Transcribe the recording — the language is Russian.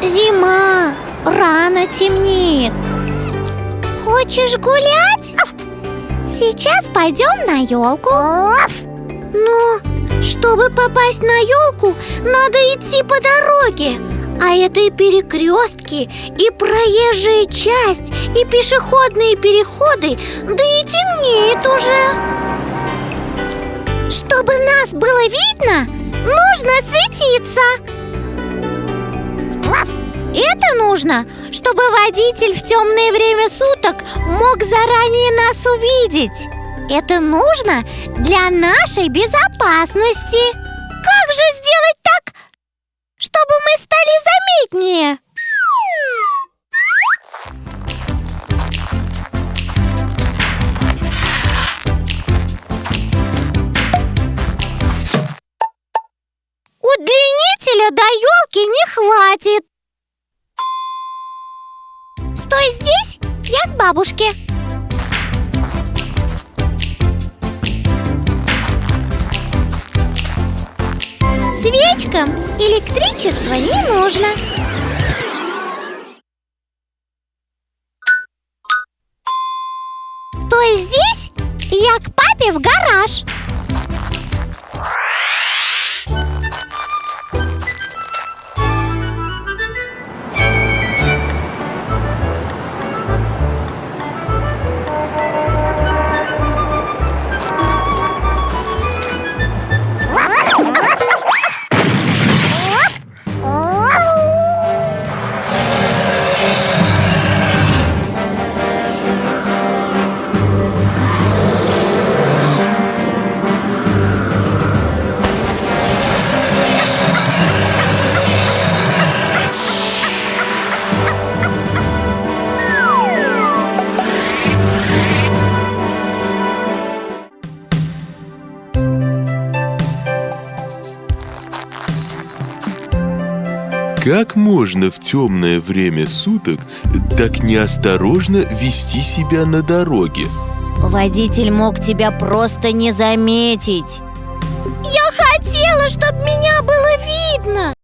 Зима, рано темнеет. Хочешь гулять? Сейчас пойдем на елку. Но чтобы попасть на елку, надо идти по дороге. А это и перекрестки, и проезжая часть, и пешеходные переходы, да и темнеет уже. Чтобы нас было видно, нужно светиться. Это нужно, чтобы водитель в темное время суток мог заранее нас увидеть. Это нужно для нашей безопасности. Как же сделать так, чтобы мы стали заметнее? Удлинителя до елки не хватит. Стой здесь, я к бабушке. Свечкам электричество не нужно. Стой здесь, я к папе в гараж. Как можно в темное время суток так неосторожно вести себя на дороге? Водитель мог тебя просто не заметить. Я хотела, чтобы меня было видно.